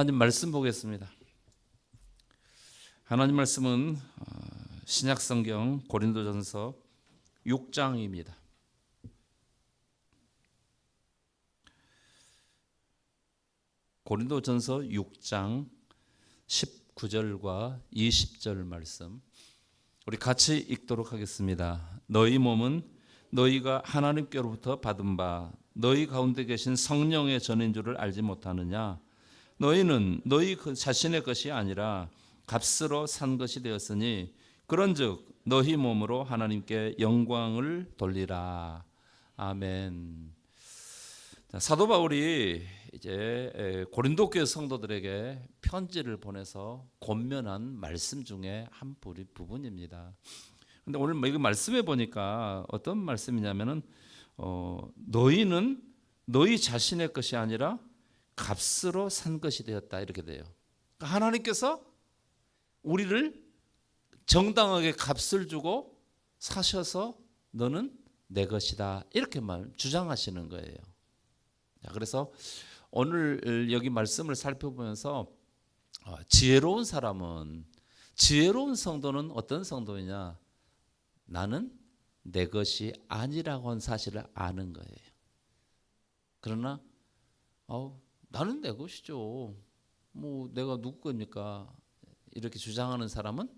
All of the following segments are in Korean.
하나님 말씀 보겠습니다. 하나님 말씀은 신약성경 고린도전서 6장입니다. 고린도전서 6장 19절과 20절 말씀 우리 같이 읽도록 하겠습니다. 너희 몸은 너희가 하나님께로부터 받은 바 너희 가운데 계신 성령의 전인 줄을 알지 못하느냐? 너희는 너희 자신의 것이 아니라 값으로 산 것이 되었으니 그런즉 너희 몸으로 하나님께 영광을 돌리라. 아멘. 사도 바울이 이제 고린도 교회 성도들에게 편지를 보내서 권면한 말씀 중에 한 부분입니다. 근데 오늘 이 말씀에 보니까 어떤 말씀이냐면은 너희는 너희 자신의 것이 아니라 값으로 산 것이 되었다 이렇게 돼요. 그러니까 하나님께서 우리를 정당하게 값을 주고 사셔서 너는 내 것이다 이렇게 주장하시는 거예요. 그래서 오늘 여기 말씀을 살펴보면서 지혜로운 사람은 지혜로운 성도는 어떤 성도이냐? 나는 내 것이 아니라고 하는 사실을 아는 거예요. 그러나 나는 내 것이죠. 뭐 내가 누구 겁니까? 이렇게 주장하는 사람은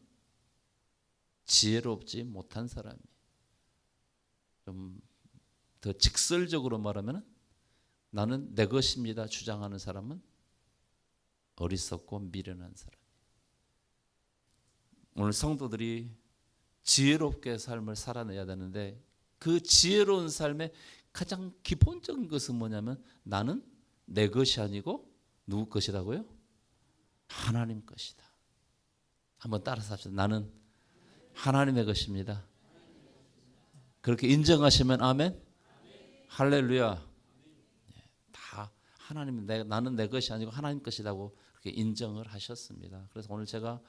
지혜롭지 못한 사람이에요. 좀 더 직설적으로 말하면 나는 내 것입니다 주장하는 사람은 어리석고 미련한 사람이에요. 오늘 성도들이 지혜롭게 삶을 살아내야 되는데 그 지혜로운 삶의 가장 기본적인 것은 뭐냐면 나는 내 것이 아니고 누구 것이라고요? 하나님 것이다. 한번 따라서 합시다. 나는 하나님의 것입니다. 그렇게 인정하시면 아멘. 할렐루야. 다 하나님 나는 내 것이 아니고 하나님 것이라고 그렇게 인정을 하셨습니다. 그래서 오늘 제가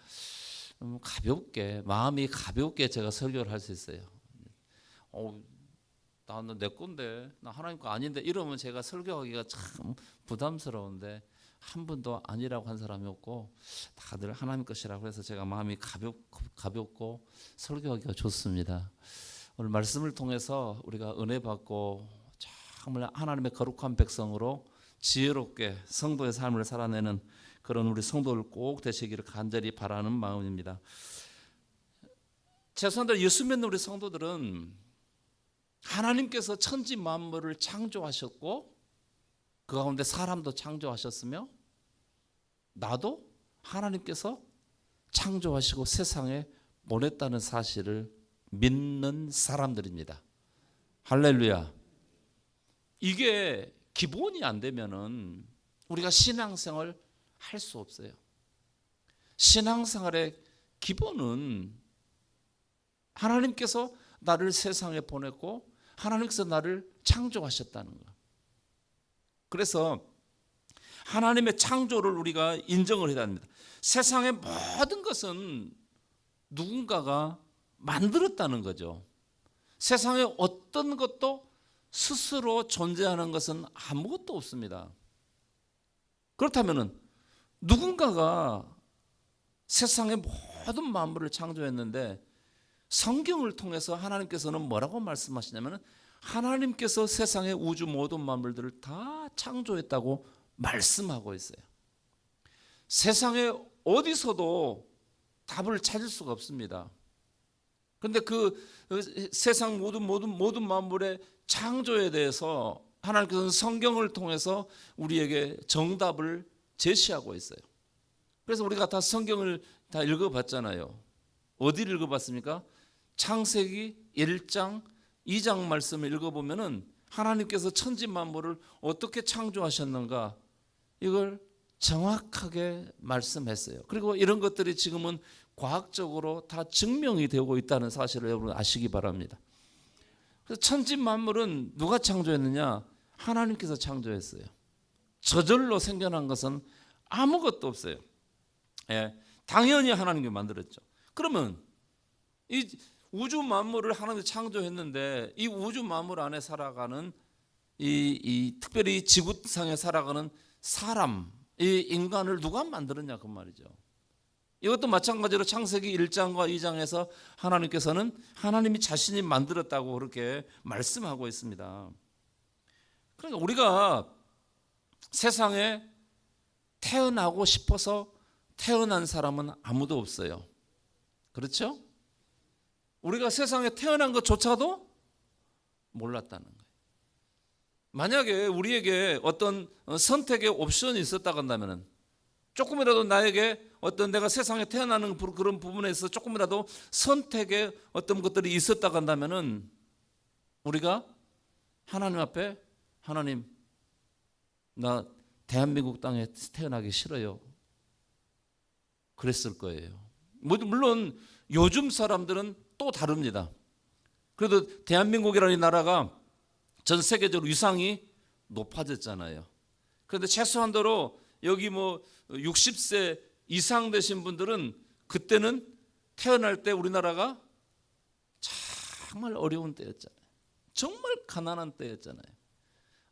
가볍게 마음이 가볍게 제가 설교를 할 수 있어요. 나는 내 건데 나 하나님 거 아닌데 이러면 제가 설교하기가 참 부담스러운데 한 분도 아니라고 한 사람이 없고 다들 하나님 것이라고 해서 제가 마음이 가볍고 설교하기가 좋습니다. 오늘 말씀을 통해서 우리가 은혜 받고 정말 하나님의 거룩한 백성으로 지혜롭게 성도의 삶을 살아내는 그런 우리 성도들 꼭 되시기를 간절히 바라는 마음입니다. 최소한도 예수 믿는 우리 성도들은 하나님께서 천지 만물을 창조하셨고 그 가운데 사람도 창조하셨으며 나도 하나님께서 창조하시고 세상에 보냈다는 사실을 믿는 사람들입니다. 할렐루야. 이게 기본이 안 되면은 우리가 신앙생활 할 수 없어요. 신앙생활의 기본은 하나님께서 나를 세상에 보냈고 하나님께서 나를 창조하셨다는 것. 그래서 하나님의 창조를 우리가 인정을 해야 합니다. 세상의 모든 것은 누군가가 만들었다는 거죠. 세상에 어떤 것도 스스로 존재하는 것은 아무것도 없습니다. 그렇다면 누군가가 세상의 모든 만물을 창조했는데 성경을 통해서 하나님께서는 뭐라고 말씀하시냐면 하나님께서 세상의 우주 모든 만물들을 다 창조했다고 말씀하고 있어요. 세상에 어디서도 답을 찾을 수가 없습니다. 그런데 그 세상 모든 만물의 창조에 대해서 하나님께서는 성경을 통해서 우리에게 정답을 제시하고 있어요. 그래서 우리가 다 성경을 다 읽어봤잖아요. 어디를 읽어봤습니까? 창세기 1장 2장 말씀을 읽어보면은 하나님께서 천지 만물을 어떻게 창조하셨는가 이걸 정확하게 말씀했어요. 그리고 이런 것들이 지금은 과학적으로 다 증명이 되고 있다는 사실을 여러분 아시기 바랍니다. 그래서 천지 만물은 누가 창조했느냐? 하나님께서 창조했어요. 저절로 생겨난 것은 아무것도 없어요. 당연히 하나님이 만들었죠. 그러면 이 우주 만물을 하나님이 창조했는데 이 우주 만물 안에 살아가는 이 특별히 지구상에 살아가는 사람 이 인간을 누가 만들었냐 그 말이죠. 이것도 마찬가지로 창세기 1장과 2장에서 하나님께서는 하나님이 자신이 만들었다고 그렇게 말씀하고 있습니다. 그러니까 우리가 세상에 태어나고 싶어서 태어난 사람은 아무도 없어요. 그렇죠? 우리가 세상에 태어난 것조차도 몰랐다는 거예요. 만약에 우리에게 어떤 선택의 옵션이 있었다고 한다면, 조금이라도 나에게 어떤 내가 세상에 태어나는 그런 부분에서 조금이라도 선택의 어떤 것들이 있었다고 한다면, 우리가 하나님 앞에, 하나님, 나 대한민국 땅에 태어나기 싫어요, 그랬을 거예요. 물론 요즘 사람들은 또 다릅니다. 그래도 대한민국이라는 나라가 전 세계적으로 위상이 높아졌잖아요. 그런데 최소한도로 여기 뭐 60세 이상 되신 분들은 그때는 태어날 때 우리나라가 정말 어려운 때였잖아요. 정말 가난한 때였잖아요.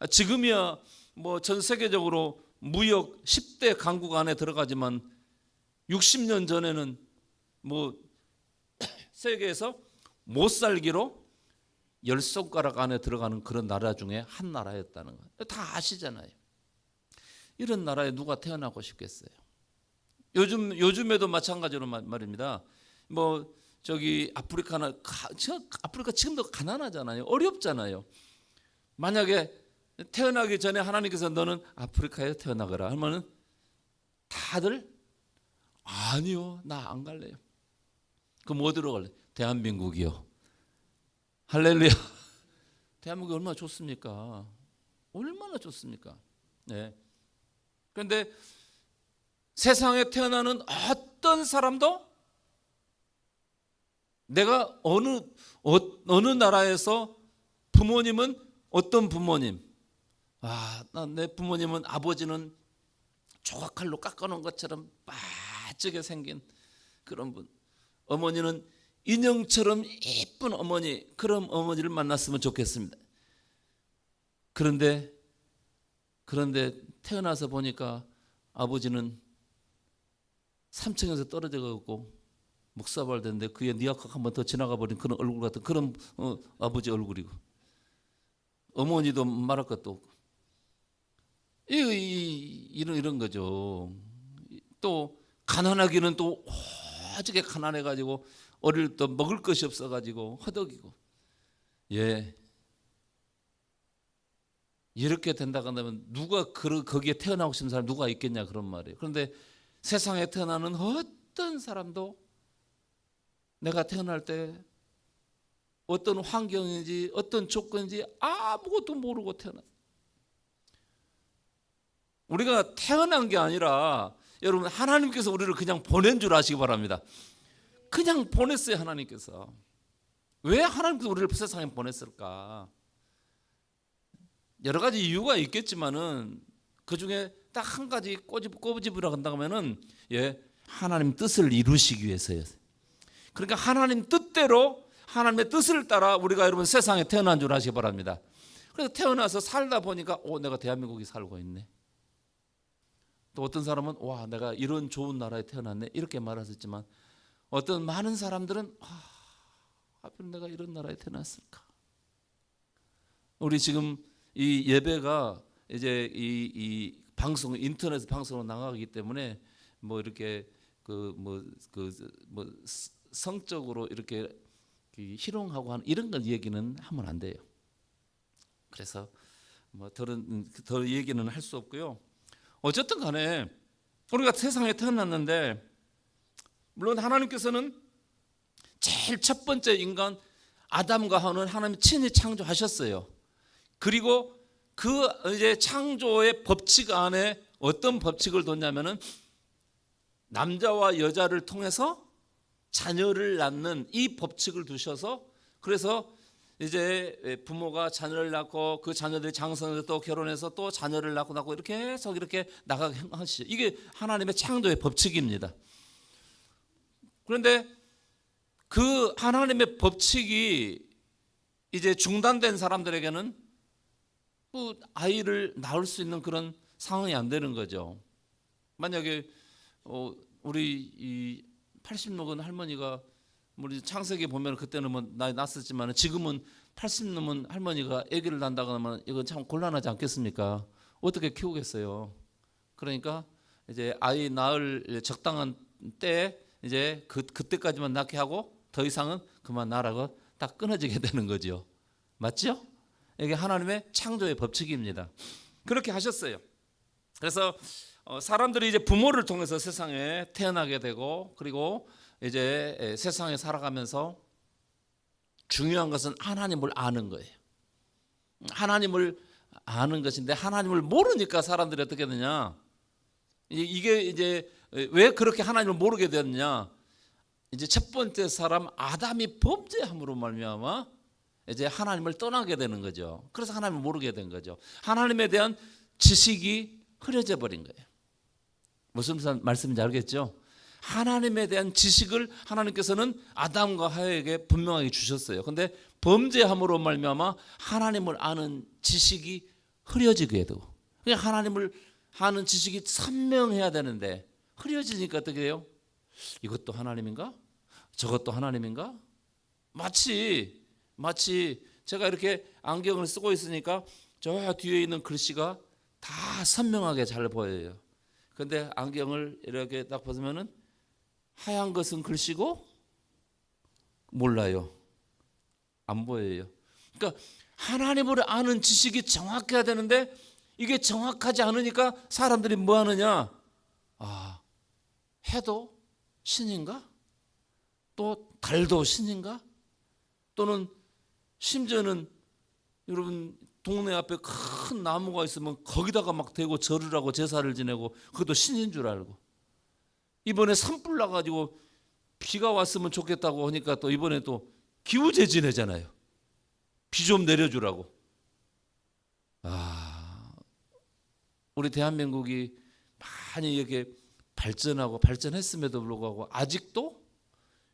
지금이야 뭐 전 세계적으로 무역 10대 강국 안에 들어가지만 60년 전에는 뭐 세계에서 못 살기로 10손가락 안에 들어가는 그런 나라 중에 한 나라였다는 거예요. 다 아시잖아요. 이런 나라에 누가 태어나고 싶겠어요? 요즘에도 마찬가지로 말입니다. 뭐 저기 아프리카 지금도 가난하잖아요. 어렵잖아요. 만약에 태어나기 전에 하나님께서 너는 아프리카에 태어나거라 하면은 다들 아니요, 나 안 갈래요. 그럼 어디로 갈래? 대한민국이요. 할렐루야. 대한민국이 얼마나 좋습니까? 얼마나 좋습니까? 네. 그런데 세상에 태어나는 어떤 사람도 내가 어느 나라에서 부모님은 어떤 부모님, 내 부모님은 아버지는 조각칼로 깎아놓은 것처럼 빠지게 생긴 그런 분, 어머니는 인형처럼 예쁜 어머니, 그런 어머니를 만났으면 좋겠습니다. 그런데 태어나서 보니까 아버지는 3층에서 떨어져 가고 묵사발 됐는데 그의 니아카 한번 더 지나가 버린 그런 얼굴 같은 그런 아버지 얼굴이고, 어머니도 말할 것도 없고, 이런 거죠. 또 가난하기는 또 오지게 가난해 가지고 어릴 때 먹을 것이 없어 가지고 허덕이고, 예, 이렇게 된다고 한다면 누가 거기에 태어나고 싶은 사람 누가 있겠냐 그런 말이에요. 그런데 세상에 태어나는 어떤 사람도 내가 태어날 때 어떤 환경인지 어떤 조건인지 아무것도 모르고 태어났어요. 우리가 태어난 게 아니라 여러분, 하나님께서 우리를 그냥 보낸 줄 아시기 바랍니다. 그냥 보냈어요. 하나님께서. 왜 하나님께서 우리를 세상에 보냈을까? 여러 가지 이유가 있겠지만은 그 중에 딱 한 가지 꼬집으라고 한다면은, 예, 하나님 뜻을 이루시기 위해서요. 그러니까 하나님 뜻대로, 하나님의 뜻을 따라 우리가 여러분 세상에 태어난 줄 아시기 바랍니다. 그래서 태어나서 살다 보니까 내가 대한민국에 살고 있네. 또 어떤 사람은 와, 내가 이런 좋은 나라에 태어났네, 이렇게 말하셨지만, 어떤 많은 사람들은 하필 내가 이런 나라에 태어났을까? 우리 지금 이 예배가 이제 이 방송, 인터넷 방송으로 나가기 때문에 뭐 이렇게 성적으로 이렇게 희롱하고 하는 이런 걸 얘기는 하면 안 돼요. 그래서 뭐 더 얘기는 할 수 없고요. 어쨌든 간에 우리가 세상에 태어났는데, 물론 하나님께서는 제일 첫 번째 인간 아담과 하와는 하나님 친히 창조하셨어요. 그리고 그 이제 창조의 법칙 안에 어떤 법칙을 뒀냐면은, 남자와 여자를 통해서 자녀를 낳는 이 법칙을 두셔서, 그래서 이제 부모가 자녀를 낳고 그 자녀들이 장성해서 또 결혼해서 또 자녀를 낳고 이렇게 해서 이렇게 나가게 하시죠. 이게 하나님의 창조의 법칙입니다. 그런데 그 하나님의 법칙이 이제 중단된 사람들에게는 또 아이를 낳을 수 있는 그런 상황이 안 되는 거죠. 만약에 우리 이 80 넘은 할머니가 우리 창세기 보면 그때는 뭐 나이 났었지만 지금은 80 넘은 할머니가 아기를 낳는다고 하면 이건 참 곤란하지 않겠습니까? 어떻게 키우겠어요? 그러니까 이제 아이 낳을 적당한 때 이제 그때까지만 낳게 하고 더 이상은 그만 낳으라고 딱 끊어지게 되는 거죠. 맞죠? 이게 하나님의 창조의 법칙입니다. 그렇게 하셨어요. 그래서 사람들이 이제 부모를 통해서 세상에 태어나게 되고 그리고 이제 세상에 살아가면서 중요한 것은 하나님을 아는 거예요. 하나님을 아는 것인데 하나님을 모르니까 사람들이 어떻게 되냐? 이게 이제 왜 그렇게 하나님을 모르게 되었느냐? 이제 첫 번째 사람 아담이 범죄함으로 말미암아 이제 하나님을 떠나게 되는 거죠. 그래서 하나님을 모르게 된 거죠. 하나님에 대한 지식이 흐려져 버린 거예요. 무슨 말씀인지 알겠죠? 하나님에 대한 지식을 하나님께서는 아담과 하와에게 분명하게 주셨어요. 근데 범죄함으로 말미암아 하나님을 아는 지식이 흐려지게 되고, 그러니까 하나님을 아는 지식이 선명해야 되는데 흐려지니까 어떻게 돼요? 이것도 하나님인가? 저것도 하나님인가? 마치 제가 이렇게 안경을 쓰고 있으니까 저 뒤에 있는 글씨가 다 선명하게 잘 보여요. 근데 안경을 이렇게 딱 벗으면은 하얀 것은 글씨고 몰라요. 안 보여요. 그러니까 하나님을 아는 지식이 정확해야 되는데 이게 정확하지 않으니까 사람들이 뭐 하느냐? 해도 신인가? 또 달도 신인가? 또는 심지어는 여러분 동네 앞에 큰 나무가 있으면 거기다가 막 대고 절을 하고 제사를 지내고 그것도 신인 줄 알고, 이번에 산불 나가지고 비가 왔으면 좋겠다고 하니까 또 이번에 또 기우제 지내잖아요. 비 좀 내려주라고. 우리 대한민국이 많이 이렇게 발전했음에도 불구하고 아직도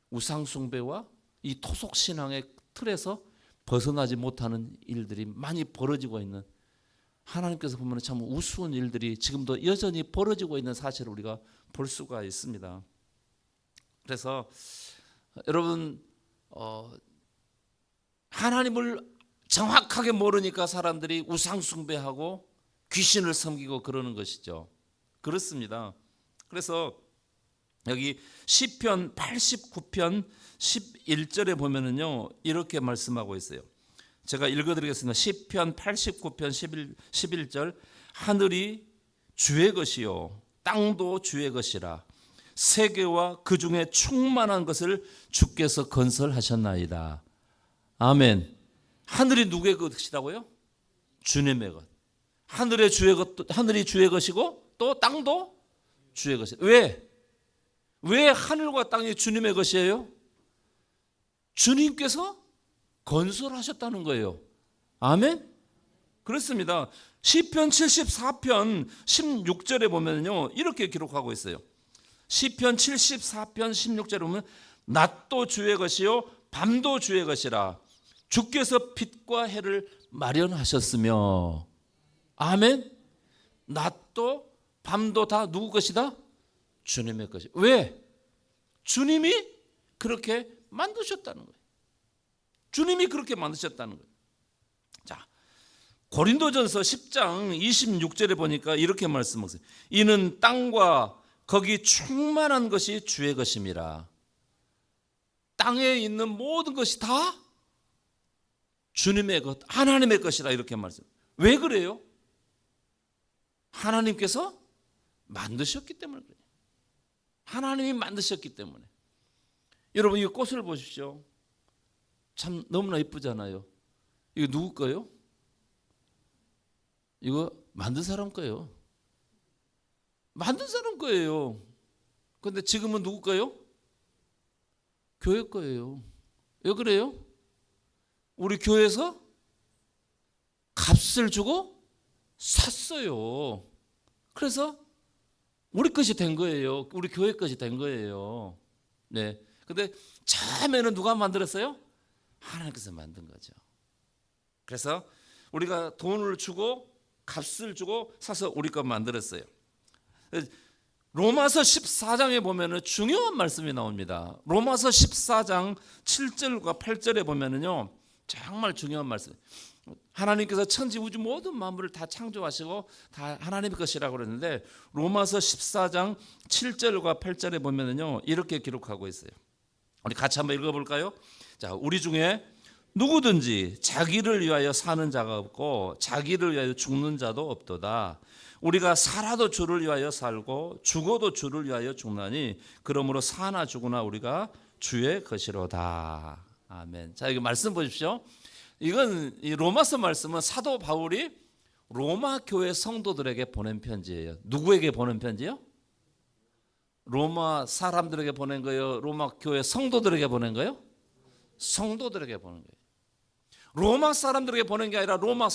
우상숭배와 이 토속신앙의 틀에서 벗어나지 못하는 일들이 많이 벌어지고 있는, 하나님께서 보면 참 우스운 일들이 지금도 여전히 벌어지고 있는 사실을 우리가 볼 수가 있습니다. 그래서 여러분 하나님을 정확하게 모르니까 사람들이 우상숭배하고 귀신을 섬기고 그러는 것이죠. 그렇습니다. 그래서 여기 시편 89편 11절에 보면은요 이렇게 말씀하고 있어요. 제가 읽어드리겠습니다. 시편 89편 11절 하늘이 주의 것이요 땅도 주의 것이라 세계와 그 중에 충만한 것을 주께서 건설하셨나이다. 아멘. 하늘이 누구의 것이라고요? 주님의 것. 하늘이 주의 것이고 또 땅도 주의 것이다. 왜 하늘과 땅이 주님의 것이에요? 주님께서 건설하셨다는 거예요. 아멘? 그렇습니다. 시편 74편 16절에 보면요 이렇게 기록하고 있어요. 시편 74편 16절에 보면 낮도 주의 것이요 밤도 주의 것이라 주께서 빛과 해를 마련하셨으며. 아멘. 낮도 밤도 다 누구 것이다? 주님의 것이. 왜? 주님이 그렇게 만드셨다는 거예요. 주님이 그렇게 만드셨다는 거예요. 자, 고린도전서 10장 26절에 보니까 이렇게 말씀하세요. 이는 땅과 거기 충만한 것이 주의 것임이라. 땅에 있는 모든 것이 다 주님의 것, 하나님의 것이다 이렇게 말씀해요. 왜 그래요? 하나님께서 만드셨기 때문에 그래요. 하나님이 만드셨기 때문에. 여러분 이 꽃을 보십시오. 참 너무나 이쁘잖아요. 이거 누구 거예요? 이거 만든 사람 거예요. 만든 사람 거예요. 그런데 지금은 누구 거예요? 교회 거예요. 왜 그래요? 우리 교회에서 값을 주고 샀어요. 그래서 우리 것이 된 거예요. 우리 교회 것이 된 거예요. 네. 근데 처음에는 누가 만들었어요? 하나님께서 만든 거죠. 그래서 우리가 돈을 주고 값을 주고 사서 우리 것 만들었어요. 로마서 14장에 보면은 중요한 말씀이 나옵니다. 로마서 14장 7절과 8절에 보면은요, 정말 중요한 말씀. 하나님께서 천지 우주 모든 만물을 다 창조하시고 다 하나님의 것이라고 그랬는데, 로마서 14장 7절과 8절에 보면은요, 이렇게 기록하고 있어요. 우리 같이 한번 읽어볼까요? 자, 우리 중에 누구든지 자기를 위하여 사는 자가 없고 자기를 위하여 죽는 자도 없도다. 우리가 살아도 주를 위하여 살고 죽어도 주를 위하여 죽나니 그러므로 사나 죽으나 우리가 주의 것이로다. 아멘. 자, 이거 말씀 보십시오. 이건 이 로마서 말씀은 사도 바울이 로마 교회 성도들에게 보낸 편지예요. 누구에게 보낸 편지요? 로마 사람들에게 보낸 거예요? 로마 교회 성도들에게 보낸 거예요? 성도들에게 보낸 거예요. 로마 사람들에게 보낸 게 아니라 로마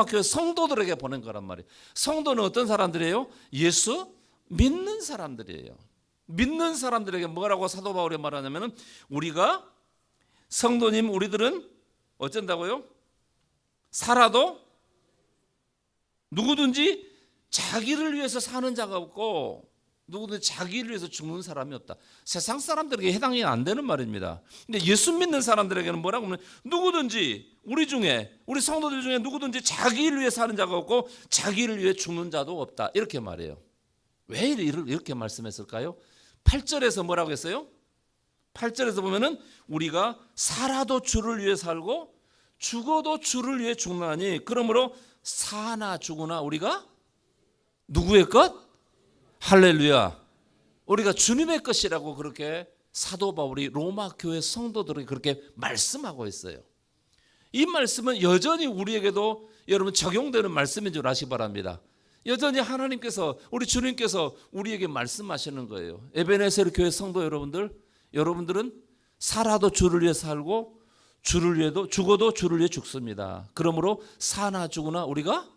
교회 성도들에게 보낸 거란 말이에요. 성도는 어떤 사람들이에요? 예수 믿는 사람들이에요. 믿는 사람들에게 뭐라고 사도 바울이 말하냐면은, 우리가 성도님 우리들은 어쩐다고요? 살아도 누구든지 자기를 위해서 사는 자가 없고 누구든지 자기를 위해서 죽는 사람이 없다. 세상 사람들에게 해당이 안 되는 말입니다. 근데 예수 믿는 사람들에게는 뭐라고 하면, 누구든지 우리 중에, 우리 성도들 중에 누구든지 자기를 위해 사는 자가 없고 자기를 위해 죽는 자도 없다, 이렇게 말해요. 왜 이렇게 말씀했을까요? 8절에서 뭐라고 했어요? 8절에서 보면은 우리가 살아도 주를 위해 살고 죽어도 주를 위해 죽나니 그러므로 사나 죽으나 우리가 누구의 것? 할렐루야. 우리가 주님의 것이라고 그렇게 사도 바울이 로마 교회 성도들에게 그렇게 말씀하고 있어요. 이 말씀은 여전히 우리에게도 여러분 적용되는 말씀인 줄 아시기 바랍니다. 여전히 하나님께서, 우리 주님께서 우리에게 말씀하시는 거예요. 에베네셀 교회 성도 여러분들은 살아도 주를 위해 살고 주를 위해도 죽어도 주를 위해 죽습니다. 그러므로 사나 죽으나 우리가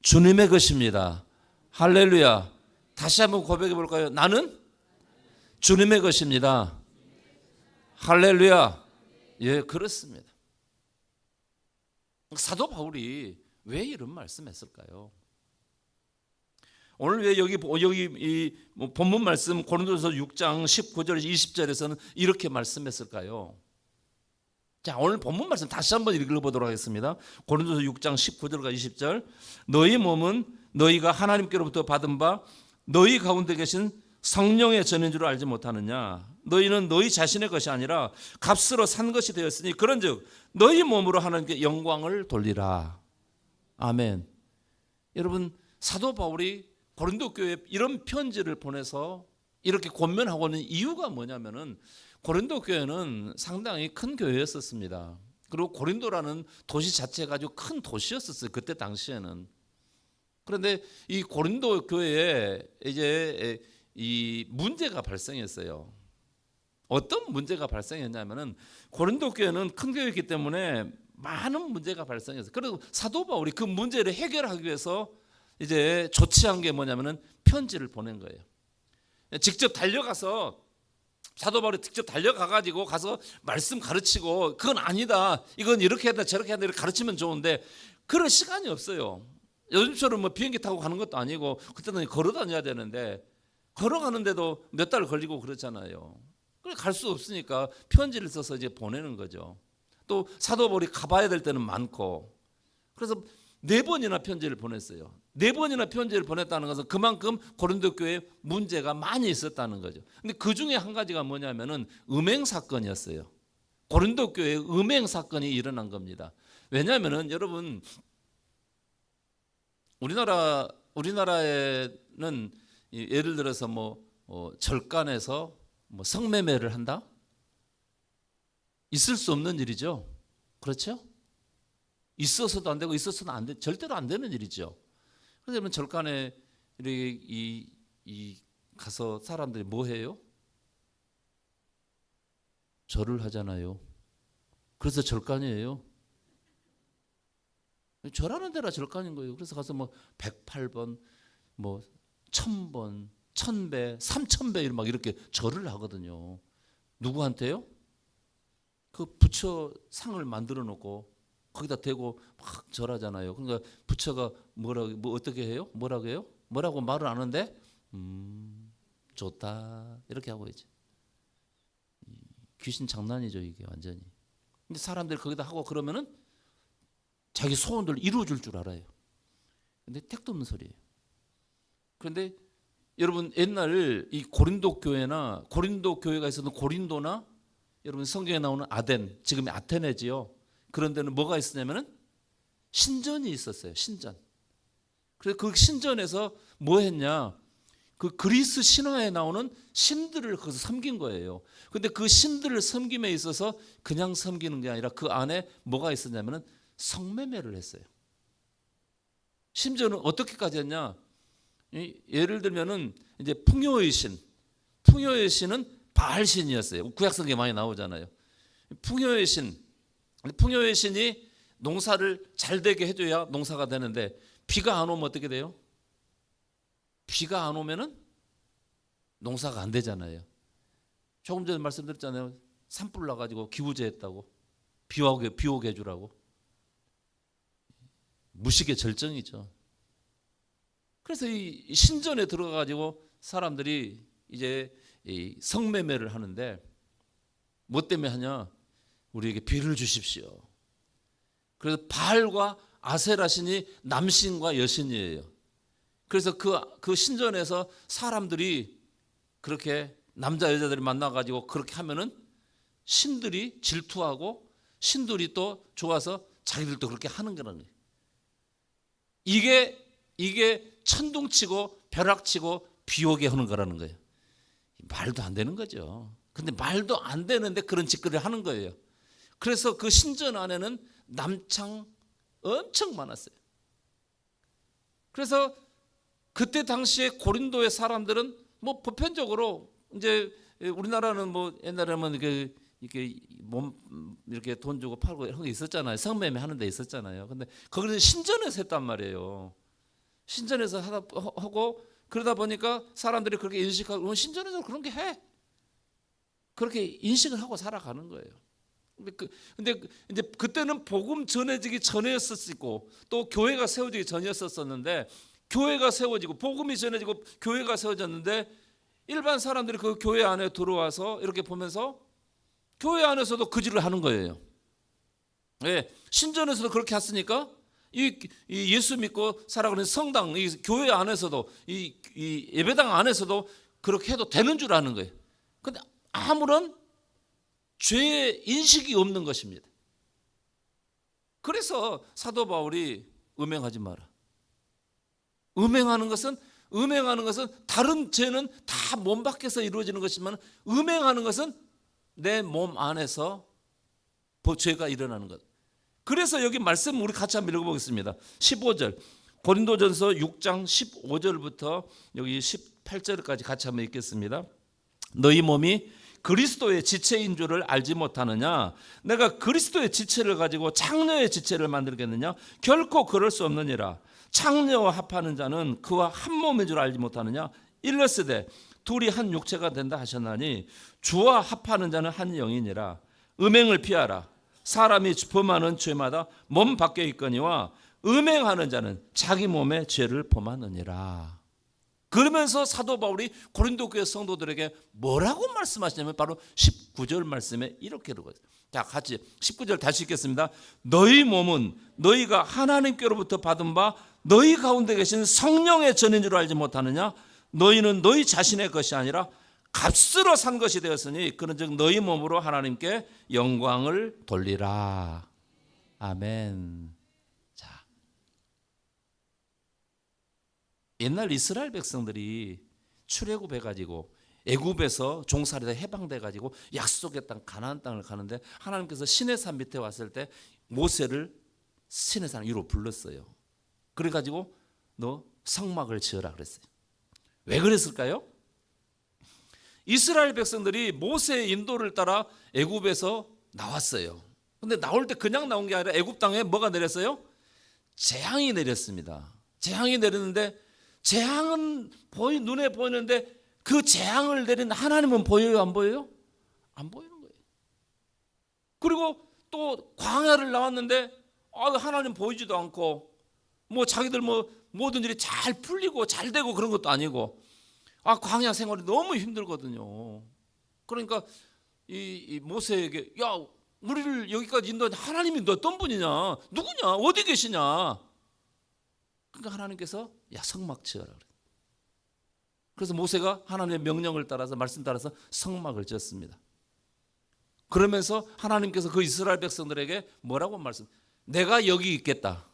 주님의 것입니다. 할렐루야. 다시 한번 고백해 볼까요? 나는 주님의 것입니다. 할렐루야. 예, 그렇습니다. 사도 바울이 왜 이런 말씀했을까요? 오늘 왜 여기 이 본문 말씀 고린도서 6장 19절 20절에서는 이렇게 말씀했을까요? 자, 오늘 본문 말씀 다시 한번 읽어보도록 하겠습니다. 고린도서 6장 19절과 20절. 너희 몸은 너희가 하나님께로부터 받은 바 너희 가운데 계신 성령의 전인 줄 알지 못하느냐. 너희는 너희 자신의 것이 아니라 값으로 산 것이 되었으니 그런즉 너희 몸으로 하나님께 영광을 돌리라. 아멘. 여러분, 사도 바울이 고린도 교회에 이런 편지를 보내서 이렇게 권면하고 있는 이유가 뭐냐면은, 고린도 교회는 상당히 큰 교회였었습니다. 그리고 고린도라는 도시 자체가 아주 큰 도시였었어요, 그때 당시에는. 그런데 이 고린도 교회에 이제 이 문제가 발생했어요. 어떤 문제가 발생했냐면은, 고린도 교회는 큰 교회이기 때문에 많은 문제가 발생했어요. 그리고 사도 바울이 그 문제를 해결하기 위해서 이제 조치한 게 뭐냐면은 편지를 보낸 거예요. 직접 달려가서, 사도 바울이 직접 달려가가지고 가서 말씀 가르치고, 그건 아니다, 이건 이렇게 해야 된다, 저렇게 해야 된다, 이렇게 가르치면 좋은데 그럴 시간이 없어요. 요즘처럼 뭐 비행기 타고 가는 것도 아니고, 그때는 걸어 다녀야 되는데 걸어가는데도 몇 달 걸리고 그렇잖아요. 그래 갈 수 없으니까 편지를 써서 이제 보내는 거죠. 또 사도 바울이 가봐야 될 때는 많고, 그래서 4번이나 편지를 보냈어요. 4번이나 편지를 보냈다는 것은 그만큼 고린도 교회에 문제가 많이 있었다는 거죠. 근데 그 중에 한 가지가 뭐냐면은 음행 사건이었어요. 고린도 교회에 음행 사건이 일어난 겁니다. 왜냐하면은 여러분, 우리나라에는 예를 들어서 절간에서 성매매를 한다? 있을 수 없는 일이죠. 그렇죠? 있어서도 안 되고 있어서도 안 돼, 절대로 안 되는 일이죠. 그래서 절간에 가서 사람들이 뭐 해요? 절을 하잖아요. 그래서 절간이에요. 절하는 데라 절간인 거예요. 그래서 가서 108번, 1000번, 1000배, 3000배 막 이렇게 절을 하거든요. 누구한테요? 그 부처 상을 만들어 놓고 거기다 대고 막 절하잖아요. 그러니까 부처가 어떻게 해요? 뭐라고 해요? 뭐라고 말을 안 하는데 좋다 이렇게 하고 있지. 귀신 장난이죠 이게 완전히. 근데 사람들이 거기다 하고 그러면은 자기 소원들 이루어줄 줄 알아요. 근데 택도 없는 소리예요. 그런데 여러분 옛날 이 고린도 교회나 고린도 교회가 있었던 고린도나 여러분 성경에 나오는 아덴, 지금의 아테네지요. 그런 데는 뭐가 있었냐면은 신전이 있었어요. 신전. 그래서 그 신전에서 뭐 했냐? 그 그리스 신화에 나오는 신들을 거기서 섬긴 거예요. 근데 그 신들을 섬김에 있어서 그냥 섬기는 게 아니라 그 안에 뭐가 있었냐면은 성매매를 했어요. 심지어는 어떻게까지 했냐? 예를 들면은 이제 풍요의 신은 바알 신이었어요. 구약 성경에 많이 나오잖아요. 풍요의 신이 농사를 잘 되게 해줘야 농사가 되는데 비가 안 오면 어떻게 돼요? 비가 안 오면은 농사가 안 되잖아요. 조금 전에 말씀드렸잖아요. 산불 나가지고 기우제했다고. 비 오게 해주라고. 무식의 절정이죠. 그래서 이 신전에 들어가가지고 사람들이 이제 이 성매매를 하는데 뭐 때문에 하냐? 우리에게 비를 주십시오. 그래서 바알과 아세라 신이 남신과 여신이에요. 그래서 그 신전에서 사람들이 그렇게 남자 여자들이 만나가지고 그렇게 하면은 신들이 질투하고 신들이 또 좋아서 자기들도 그렇게 하는 거라는 거예요. 이게 천둥치고 벼락치고 비오게 하는 거라는 거예요. 말도 안 되는 거죠. 근데 말도 안 되는데 그런 짓거리를 하는 거예요. 그래서 그 신전 안에는 남창 엄청 많았어요. 그래서 그때 당시에 고린도의 사람들은 뭐 보편적으로 이제 우리나라는 뭐 옛날에는 이렇게 몸 이렇게 돈 주고 팔고 이런 게 있었잖아요. 성매매 하는 데 있었잖아요. 근데 거기는 신전에서 했단 말이에요. 신전에서 하고 그러다 보니까 사람들이 그렇게 인식하고 신전에서 그런 게 해. 그렇게 인식을 하고 살아가는 거예요. 근데 이제 그때는 복음 전해지기 전이었었고 또 교회가 세워지기 전이었었는데 교회가 세워지고 복음이 전해지고 교회가 세워졌는데 일반 사람들이 그 교회 안에 들어와서 이렇게 보면서 교회 안에서도 그 짓을 하는 거예요. 예, 신전에서도 그렇게 했으니까 이 예수 믿고 살아가는 성당, 이 교회 안에서도 이 예배당 안에서도 그렇게 해도 되는 줄 아는 거예요. 근데 아무런 죄의 인식이 없는 것입니다. 그래서 사도 바울이 음행하지 마라. 음행하는 것은 다른 죄는 다 몸 밖에서 이루어지는 것이지만 음행하는 것은 내 몸 안에서 죄가 일어나는 것. 그래서 여기 말씀 우리 같이 한번 읽어보겠습니다. 15절 고린도전서 6장 15절부터 여기 18절까지 같이 한번 읽겠습니다. 너희 몸이 그리스도의 지체인 줄을 알지 못하느냐? 내가 그리스도의 지체를 가지고 창녀의 지체를 만들겠느냐? 결코 그럴 수 없느니라. 창녀와 합하는 자는 그와 한 몸인 줄 알지 못하느냐? 일러스되 둘이 한 육체가 된다 하셨나니 주와 합하는 자는 한 영이니라. 음행을 피하라. 사람이 범하는 죄마다 몸 밖에 있거니와 음행하는 자는 자기 몸의 죄를 범하느니라. 그러면서 사도 바울이 고린도 교회 성도들에게 뭐라고 말씀하시냐면 바로 19절 말씀에 이렇게 그러거든요. 자, 같이 19절 다시 읽겠습니다. 너희 몸은 너희가 하나님께로부터 받은 바 너희 가운데 계신 성령의 전인 줄 알지 못하느냐? 너희는 너희 자신의 것이 아니라 값으로 산 것이 되었으니 그런즉 너희 몸으로 하나님께 영광을 돌리라. 아멘. 자, 옛날 이스라엘 백성들이 출애굽해 가지고 애굽에서 종살이다 해방돼 가지고 약속의 땅 가나안 땅을 가는데 하나님께서 시내산 밑에 왔을 때 모세를 시내산 위로 불렀어요. 그래 가지고 너 성막을 지어라 그랬어요. 왜 그랬을까요? 이스라엘 백성들이 모세의 인도를 따라 애굽에서 나왔어요. 근데 나올 때 그냥 나온 게 아니라 애굽 땅에 뭐가 내렸어요? 재앙이 내렸습니다. 재앙이 내렸는데 재앙은 눈에 보이는데 그 재앙을 내린 하나님은 보여요, 안 보여요? 안 보이는 거예요. 그리고 또 광야를 나왔는데 하나님 보이지도 않고 뭐 자기들 뭐 모든 일이 잘 풀리고 잘 되고 그런 것도 아니고 광야 생활이 너무 힘들거든요. 그러니까 이 모세에게 야, 우리를 여기까지 인도한 하나님이 너 어떤 분이냐? 누구냐? 어디 계시냐? 그러니까 하나님께서 야, 성막 지어라 그래. 그래서 모세가 하나님의 명령을 따라서 말씀 따라서 성막을 지었습니다. 그러면서 하나님께서 그 이스라엘 백성들에게 뭐라고 말씀? 내가 여기 있겠다.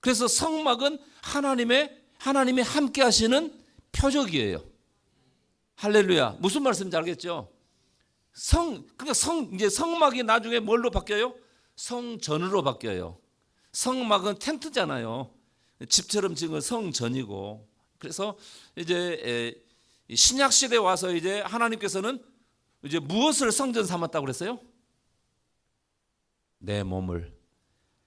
그래서 성막은 하나님이 함께 하시는 표적이에요. 할렐루야. 무슨 말씀인지 알겠죠? 이제 성막이 나중에 뭘로 바뀌어요? 성전으로 바뀌어요. 성막은 텐트잖아요. 집처럼 지은 건 성전이고. 그래서 이제 신약 시대에 와서 이제 하나님께서는 이제 무엇을 성전 삼았다고 그랬어요? 내 몸을,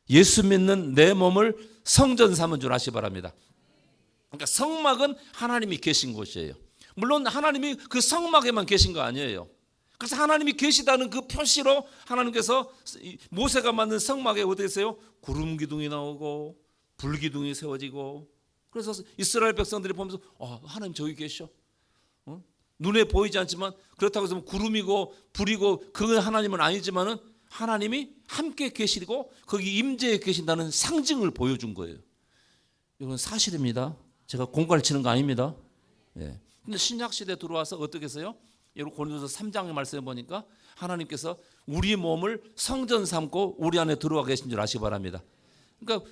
예수 믿는 내 몸을 성전 삼은 줄 아시기 바랍니다. 그러니까 성막은 하나님이 계신 곳이에요. 물론 하나님이 그 성막에만 계신 거 아니에요. 그래서 하나님이 계시다는 그 표시로 하나님께서 모세가 만든 성막에 어떻게 했어요? 구름 기둥이 나오고 불 기둥이 세워지고, 그래서 이스라엘 백성들이 보면서 하나님 저기 계셔. 눈에 보이지 않지만 그렇다고 해서 구름이고 불이고 그 하나님은 아니지만은 하나님이 함께 계시고 거기 임재에 계신다는 상징을 보여준 거예요. 이건 사실입니다. 제가 공갈을 치는 거 아닙니다. 예. 근데 신약 시대에 들어와서 어떻게 했어요? 여러분 고린도서 3장의 말씀에 보니까 하나님께서 우리 몸을 성전 삼고 우리 안에 들어와 계신 줄 아시기 바랍니다. 그러니까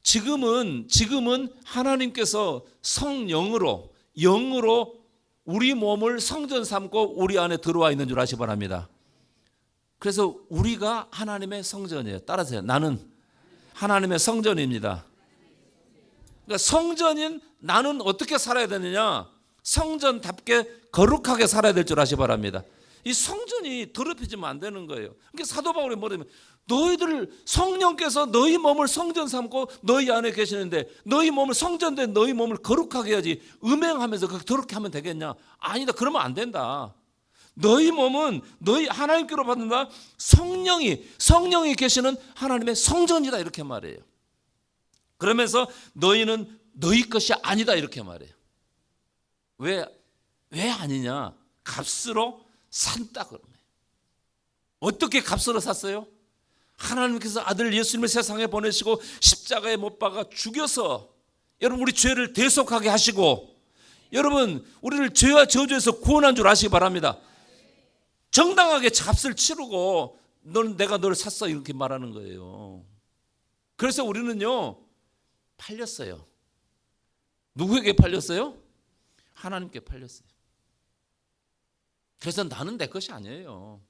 지금은 하나님께서 성령으로 영으로 우리 몸을 성전 삼고 우리 안에 들어와 있는 줄 아시기 바랍니다. 그래서 우리가 하나님의 성전이에요. 따라서요. 나는 하나님의 성전입니다. 그러니까 성전인 나는 어떻게 살아야 되느냐? 성전답게 거룩하게 살아야 될 줄 아시기 바랍니다. 이 성전이 더럽혀지면 안 되는 거예요. 그러니까 사도 바울이 뭐냐면 너희들 성령께서 너희 몸을 성전 삼고 너희 안에 계시는데 너희 몸을 성전된 너희 몸을 거룩하게 해야지 음행하면서 그렇게 더럽게 하면 되겠냐? 아니다. 그러면 안 된다. 너희 몸은 너희 하나님께로 받는다. 성령이 계시는 하나님의 성전이다 이렇게 말해요. 그러면서 너희는 너희 것이 아니다 이렇게 말해요. 왜 아니냐? 값으로 산다 그러면. 어떻게 값으로 샀어요? 하나님께서 아들 예수님을 세상에 보내시고 십자가에 못 박아 죽여서 여러분 우리 죄를 대속하게 하시고 여러분 우리를 죄와 저주에서 구원한 줄 아시기 바랍니다. 정당하게 값을 치르고 내가 너를 샀어 이렇게 말하는 거예요. 그래서 우리는요 팔렸어요. 누구에게 팔렸어요? 하나님께 팔렸어요. 그래서 나는 내 것이 아니에요.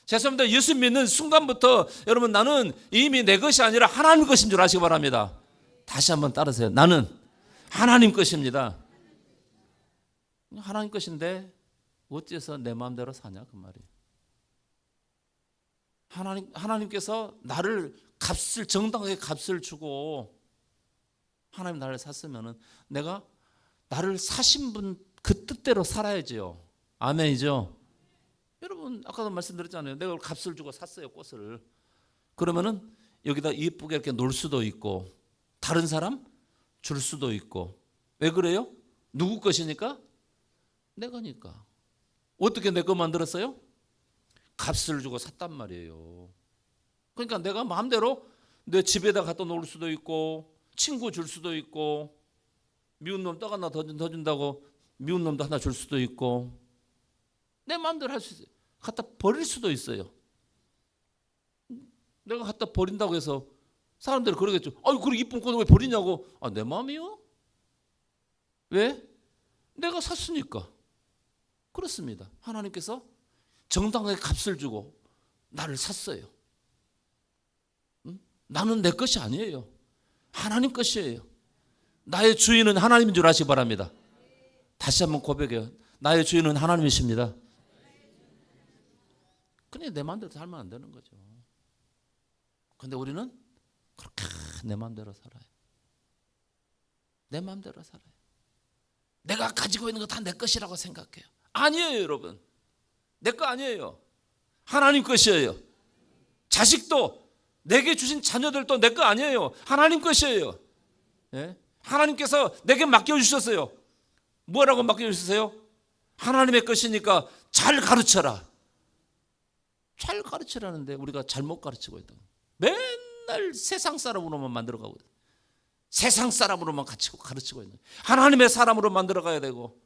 죄송합니다. 예수 믿는 순간부터 여러분 나는 이미 내 것이 아니라 하나님 것인 줄 아시기 바랍니다. 다시 한번 따르세요. 나는 하나님 것입니다. 하나님 것인데 어째서 내 마음대로 사냐 그 말이에요. 하나님께서 나를 정당하게 값을 주고 하나님 나를 샀으면은 내가 나를 사신 분 그 뜻대로 살아야지요. 아멘이죠. 여러분 아까도 말씀드렸잖아요. 내가 값을 주고 샀어요 꽃을. 그러면은 여기다 이쁘게 이렇게 놓을 수도 있고 다른 사람 줄 수도 있고. 왜 그래요? 누구 것이니까? 내 거니까. 어떻게 내 거 만들었어요? 값을 주고 샀단 말이에요. 그러니까 내가 마음대로 내 집에다 갖다 놓을 수도 있고 친구 줄 수도 있고 미운 놈 떡 하나 더 준다고 미운 놈도 하나 줄 수도 있고 내 마음대로 할 수 있어요. 갖다 버릴 수도 있어요. 내가 갖다 버린다고 해서 사람들이 그러겠죠. 아유 그렇게 이쁜 꽃을 왜 버리냐고. 내 마음이요? 왜? 내가 샀으니까. 그렇습니다. 하나님께서 정당하게 값을 주고 나를 샀어요. 나는 내 것이 아니에요. 하나님 것이에요. 나의 주인은 하나님인 줄 아시기 바랍니다. 다시 한번 고백해요. 나의 주인은 하나님이십니다. 그냥 내 마음대로 살면 안 되는 거죠. 그런데 우리는 그렇게 내 마음대로 살아요. 내 마음대로 살아요. 내가 가지고 있는 거 다 내 것이라고 생각해요. 아니에요 여러분. 내 거 아니에요. 하나님 것이에요. 자식도 내게 주신 자녀들도 내 거 아니에요. 하나님 것이에요. 예? 하나님께서 내게 맡겨주셨어요. 뭐라고 맡겨주세요? 하나님의 것이니까 잘 가르쳐라. 잘 가르치라는데 우리가 잘못 가르치고 있다. 맨날 세상 사람으로만 만들어가고 있다. 세상 사람으로만 가르치고 있는. 하나님의 사람으로 만들어가야 되고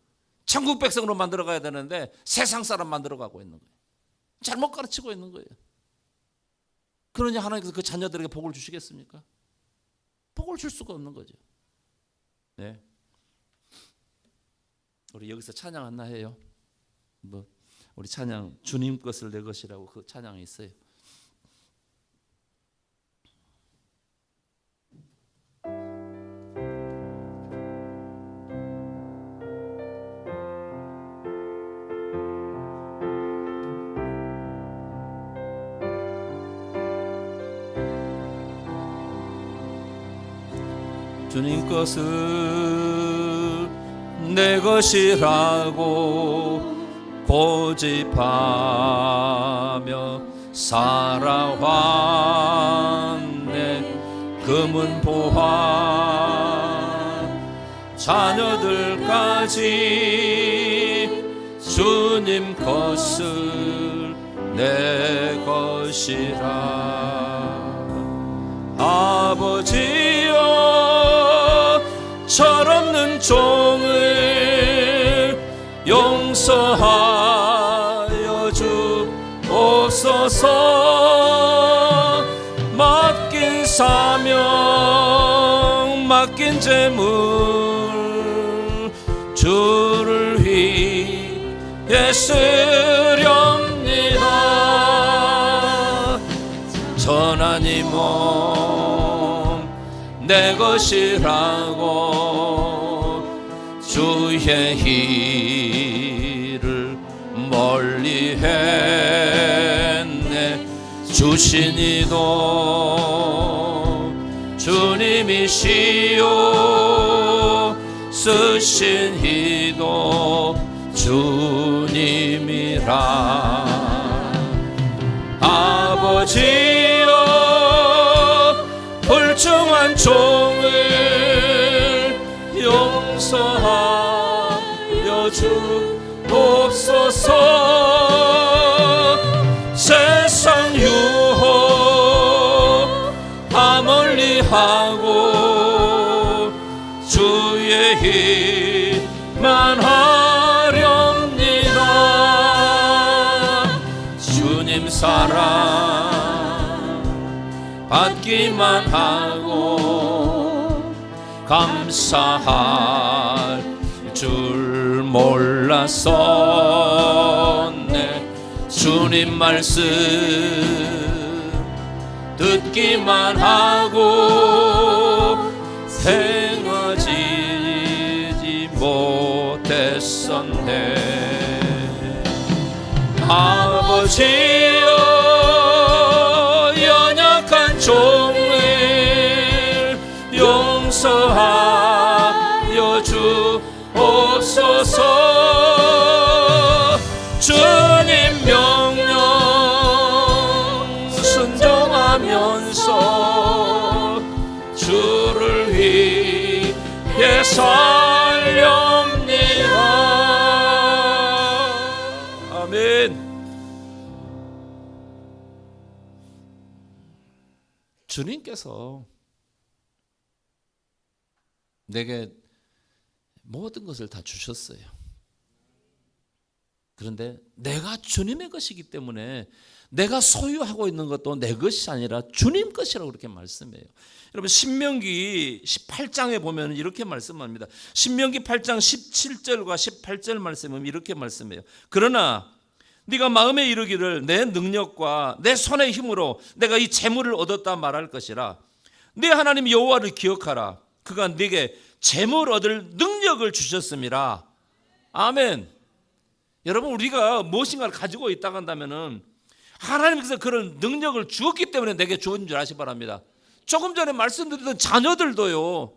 천국 백성으로 만들어가야 되는데 세상 사람 만들어가고 있는 거예요. 잘못 가르치고 있는 거예요. 그러니 하나님께서 그 자녀들에게 복을 주시겠습니까? 복을 줄 수가 없는 거죠. 네. 우리 여기서 찬양 하나 해요. 뭐 우리 찬양 주님 것을 내 것이라고 그 찬양이 있어요. 주님 것을 내 것이라고 고집하며 살아왔네. 금은 보화 자녀들까지 주님 것을 내 것이라. 아버지여 철없는 종을 용서하여 주옵소서. 맡긴 사명 맡긴 재물 주를 위해 쓰렵니다. 전한 이 몸 내 것이라고 주의 일을 멀리 했네. 주신 이도 주님이시요 쓰신 이도 주님이라. 아버지여 불충한 종을 용서하여 주옵소서. 세상 유혹 다 멀리하고 주의 일만 하렵니다. 주님 사랑 받기만 하고 감사할 줄 몰랐었네. 주님 말씀 듣기만 하고 행하지 못했었네. 아버지여 연약한 종을 용서하여 주옵소서. 주님 명령 순종하면서 주를 위해 살렵니다. 아멘. 주님께서 내게 모든 것을 다 주셨어요. 그런데 내가 주님의 것이기 때문에 내가 소유하고 있는 것도 내 것이 아니라 주님 것이라고 그렇게 말씀해요. 여러분 신명기 18장에 보면 이렇게 말씀합니다. 신명기 8장 17절과 18절 말씀은 이렇게 말씀해요. 그러나 네가 마음에 이르기를 내 능력과 내 손의 힘으로 내가 이 재물을 얻었다 말할 것이라. 네 하나님 여호와를 기억하라. 그가 네게 재물 얻을 능력을 주셨음이라. 아멘. 여러분 우리가 무엇인가를 가지고 있다고 한다면은 하나님께서 그런 능력을 주었기 때문에 내게 주은 줄 아시 바랍니다. 조금 전에 말씀드렸던 자녀들도요.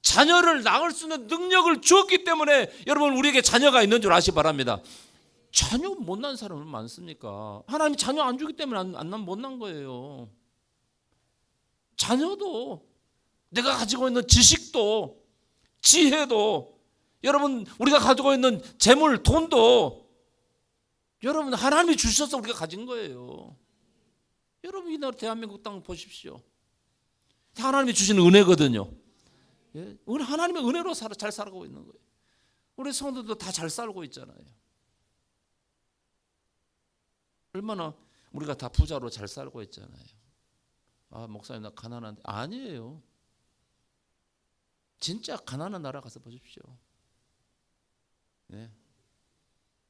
자녀를 낳을 수 있는 능력을 주었기 때문에 여러분 우리에게 자녀가 있는 줄 아시 바랍니다. 자녀 못 난 사람은 많습니까? 하나님 자녀 안 주기 때문에 안 못 난 거예요. 자녀도 내가 가지고 있는 지식도 지혜도 여러분, 우리가 가지고 있는 재물, 돈도 여러분 하나님이 주셔서 우리가 가진 거예요. 여러분, 이 나라 대한민국 땅 보십시오. 하나님이 주신 은혜거든요. 예? 하나님의 은혜로 잘 살아가고 있는 거예요. 우리 성도도 다 잘 살고 있잖아요. 얼마나 우리가 다 부자로 잘 살고 있잖아요. 아, 목사님 나 가난한데. 아니에요. 진짜 가난한 나라 가서 보십시오. 네.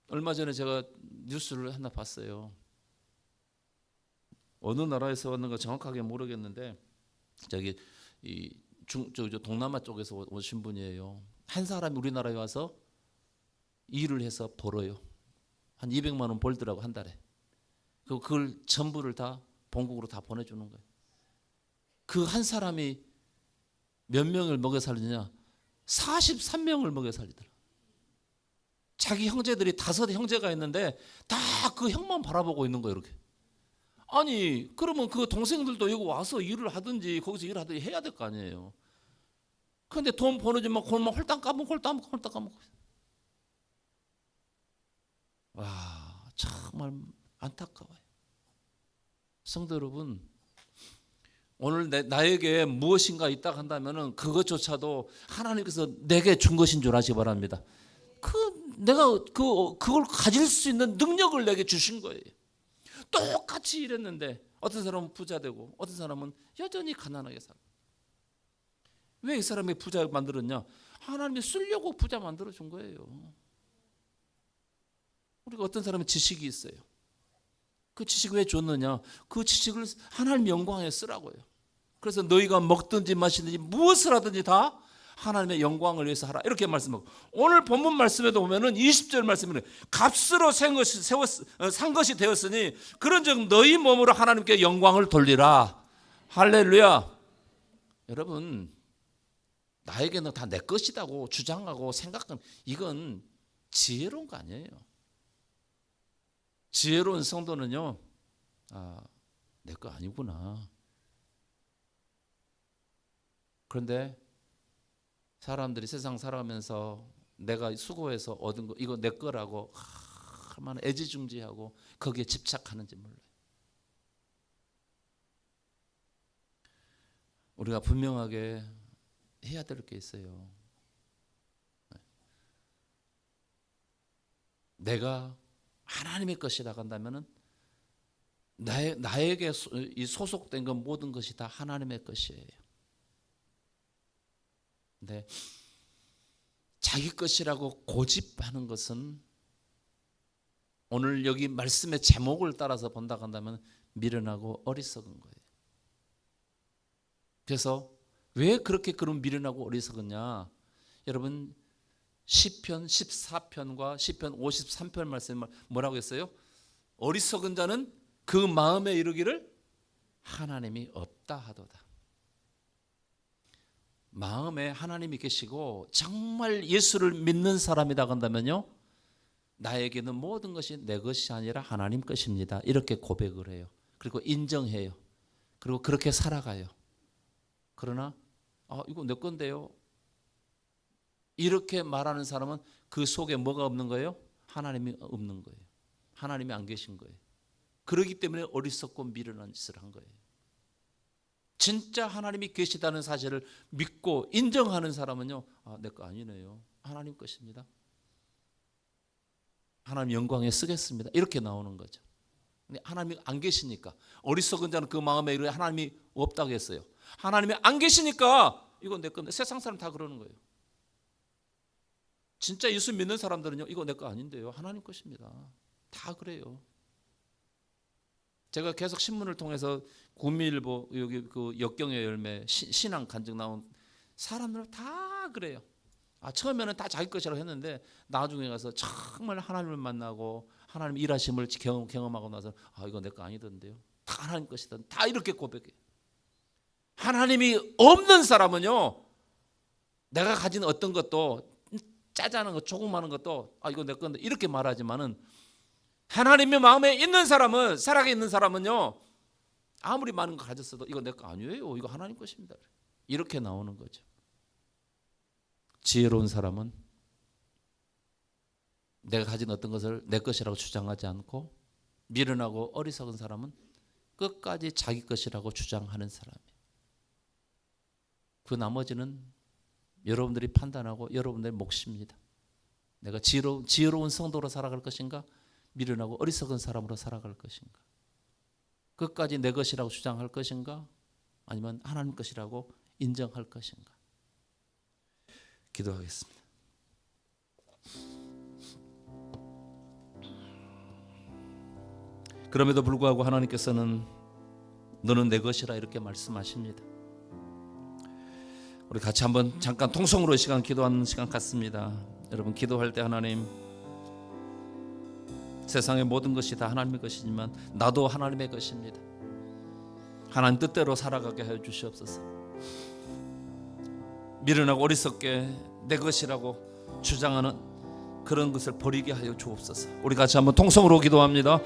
얼마 전에 제가 뉴스를 하나 봤어요. 어느 나라에서 왔는가 정확하게 모르겠는데 저기 저 동남아 쪽에서 오신 분이에요. 한 사람이 우리나라에 와서 일을 해서 벌어요. 한 200만 원 벌더라고, 한 달에. 그걸 전부를 다 본국으로 다 보내주는 거예요. 그 한 사람이 몇 명을 먹여 살리냐? 43명을 먹여 살리더라. 자기 형제들이 5 형제가 있는데 다 그 형만 바라보고 있는 거예요, 이렇게. 아니, 그러면 그 동생들도 여기 와서 일을 하든지 거기서 일하든지 해야 될 거 아니에요. 그런데 돈 보내주면 그만 홀딱 까먹고. 와, 정말 안타까워요. 성도 여러분, 오늘 나에게 무엇인가 있다 한다면은 그것조차도 하나님께서 내게 준 것인 줄 아시기 바랍니다. 내가 그걸 가질 수 있는 능력을 내게 주신 거예요. 똑같이 일했는데 어떤 사람은 부자 되고 어떤 사람은 여전히 가난하게 살고. 왜 이 사람이 부자 만들었냐? 하나님이 쓰려고 부자 만들어 준 거예요. 우리가 어떤 사람은 지식이 있어요. 그 지식을 왜 줬느냐? 그 지식을 하나님 영광에 쓰라고요. 그래서 너희가 먹든지 마시든지 무엇을 하든지 다 하나님의 영광을 위해서 하라, 이렇게 말씀하고, 오늘 본문 말씀에도 보면은 20절 말씀에는 값으로 산 것이 되었으니 그런즉 너희 몸으로 하나님께 영광을 돌리라. 할렐루야. 여러분, 나에게는 다 내 것이라고 주장하고 생각하는, 이건 지혜로운 거 아니에요. 지혜로운 성도는요, 내 거 아니구나. 그런데 사람들이 세상 살아가면서 내가 수고해서 얻은 거 이거 내 거라고 얼마나 애지중지하고 거기에 집착하는지 몰라요. 우리가 분명하게 해야 될 게 있어요. 내가 하나님의 것이라고 한다면은 나에게 이 소속된 건 모든 것이 다 하나님의 것이에요. 근데 자기 것이라고 고집하는 것은 오늘 여기 말씀의 제목을 따라서 본다고 한다면 미련하고 어리석은 거예요. 그래서 왜 그렇게 그런 미련하고 어리석었냐? 여러분, 시편 14편과 시편 53편 말씀 뭐라고 했어요? 어리석은 자는 그 마음에 이르기를 하나님이 없다 하도다. 마음에 하나님이 계시고 정말 예수를 믿는 사람이다 한다면요, 나에게는 모든 것이 내 것이 아니라 하나님 것입니다, 이렇게 고백을 해요. 그리고 인정해요. 그리고 그렇게 살아가요. 그러나 이거 내 건데요, 이렇게 말하는 사람은 그 속에 뭐가 없는 거예요? 하나님이 없는 거예요. 하나님이 안 계신 거예요. 그렇기 때문에 어리석고 미련한 짓을 한 거예요. 진짜 하나님이 계시다는 사실을 믿고 인정하는 사람은요, 내 거 아니네요, 하나님 것입니다, 하나님 영광에 쓰겠습니다, 이렇게 나오는 거죠. 근데 하나님이 안 계시니까, 어리석은 자는 그 마음에 이르되 하나님이 없다고 했어요. 하나님이 안 계시니까 이거 내 건데, 세상 사람 다 그러는 거예요. 진짜 예수 믿는 사람들은요, 이거 내 거 아닌데요, 하나님 것입니다, 다 그래요. 제가 계속 신문을 통해서 구미일보 여기 그 역경의 열매 신앙 간증 나온 사람들은 다 그래요. 처음에는 다 자기 것이라고 했는데 나중에 가서 정말 하나님을 만나고 하나님 일하심을 경험하고 나서 이거 내 거 아니던데요, 다 하나님 것이다, 다 이렇게 고백해요. 하나님이 없는 사람은요, 내가 가진 어떤 것도 짜자는 것, 조그마한 것도 이거 내 건데 이렇게 말하지만은, 하나님의 마음에 있는 사람은, 살아있는 사람은요, 아무리 많은 거 가졌어도 이거 내 거 아니에요, 이거 하나님 것입니다, 이렇게 나오는 거죠. 지혜로운 사람은 내가 가진 어떤 것을 내 것이라고 주장하지 않고, 미련하고 어리석은 사람은 끝까지 자기 것이라고 주장하는 사람이에요. 그 나머지는 여러분들이 판단하고 여러분들의 몫입니다. 내가 지혜로운 성도로 살아갈 것인가, 미련하고 어리석은 사람으로 살아갈 것인가, 끝까지 내 것이라고 주장할 것인가, 아니면 하나님 것이라고 인정할 것인가. 기도하겠습니다. 그럼에도 불구하고 하나님께서는 너는 내 것이라 이렇게 말씀하십니다. 우리 같이 한번 잠깐 통성으로 시간 기도하는 시간 갖습니다. 여러분, 기도할 때 하나님, 세상의 모든 것이 다 하나님의 것이지만 나도 하나님의 것입니다. 하나님 뜻대로 살아가게 하여 주시옵소서. 미련하고 어리석게 내 것이라고 주장하는 그런 것을 버리게 하여 주옵소서. 우리 같이 한번 통성으로 기도합니다.